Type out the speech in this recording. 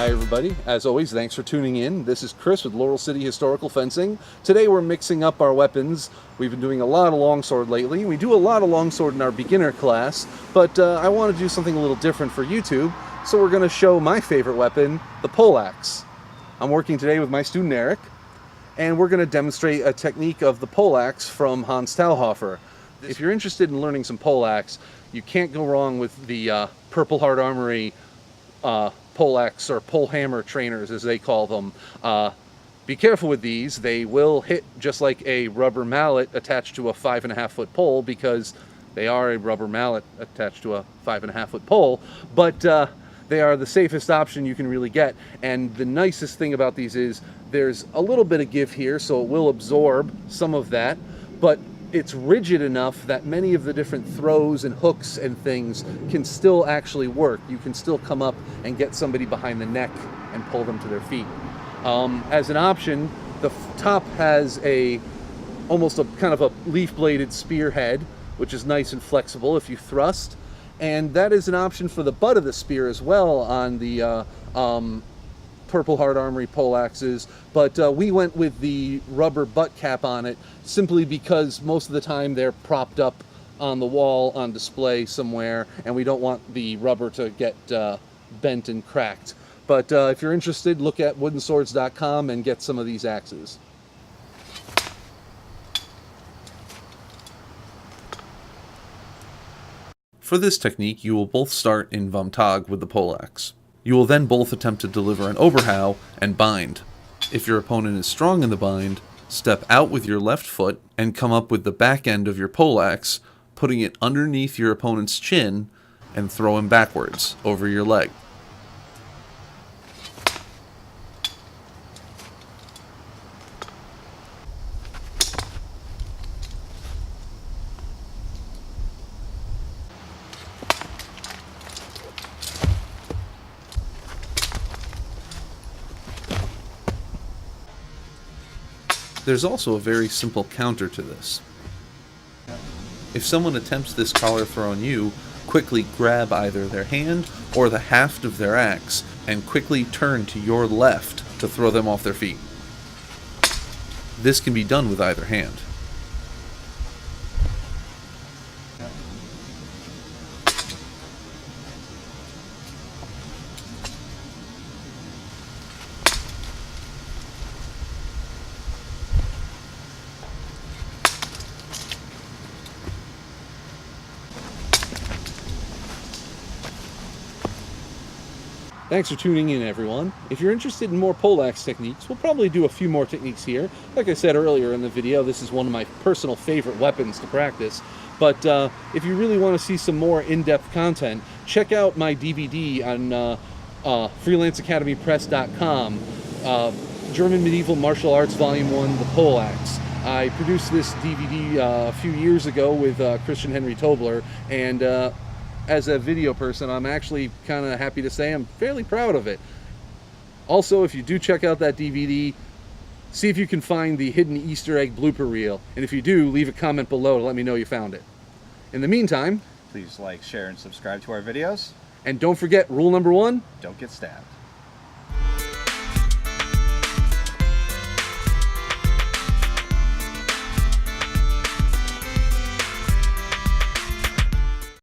Hi everybody, as always thanks for tuning in. This is Chris with Laurel City Historical Fencing. Today we're mixing up our weapons. We've been doing a lot of longsword lately. We do a lot of longsword in our beginner class, but I want to do something a little different for YouTube, so we're going to show my favorite weapon, the Poleaxe. I'm working today with my student Eric, and we're going to demonstrate a technique of the Poleaxe from Hans Talhofer. If you're interested in learning some Poleaxe, you can't go wrong with the Purpleheart Armory Poleaxe or Polehammer trainers, as they call them. Be careful with these. They will hit just like a rubber mallet attached to a 5.5 foot pole, because they are a rubber mallet attached to a 5.5 foot pole, but they are the safest option you can really get. And the nicest thing about these is there's a little bit of give here, so it will absorb some of that, but it's rigid enough that many of the different throws and hooks and things can still actually work. You can still come up and get somebody behind the neck and pull them to their feet. As an option, the top has almost a kind of a leaf-bladed spearhead, which is nice and flexible if you thrust. And that is an option for the butt of the spear as well on the Purpleheart Armory Poleaxes, but we went with the rubber butt cap on it simply because most of the time they're propped up on the wall on display somewhere, and we don't want the rubber to get bent and cracked. But if you're interested, look at woodenswords.com and get some of these axes. For this technique, you will both start in Vom Tag with the Poleaxe. You will then both attempt to deliver an Oberhau and bind. If your opponent is strong in the bind, step out with your left foot and come up with the back end of your Poleaxe, putting it underneath your opponent's chin, and throw him backwards over your leg. There's also a very simple counter to this. If someone attempts this collar throw on you, quickly grab either their hand or the haft of their axe and quickly turn to your left to throw them off their feet. This can be done with either hand. Thanks for tuning in, everyone. If you're interested in more Poleaxe techniques, we'll probably do a few more techniques here. Like I said earlier in the video, this is one of my personal favorite weapons to practice. But if you really want to see some more in-depth content, check out my DVD on freelanceacademypress.com, German Medieval Martial Arts Volume 1, The Poleaxe. I produced this DVD a few years ago with Christian Henry Tobler, and as a video person, I'm actually kind of happy to say I'm fairly proud of it. Also, if you do check out that DVD, see if you can find the hidden Easter egg blooper reel. And if you do, leave a comment below to let me know you found it. In the meantime, please like, share, and subscribe to our videos. And don't forget, rule number 1, don't get stabbed.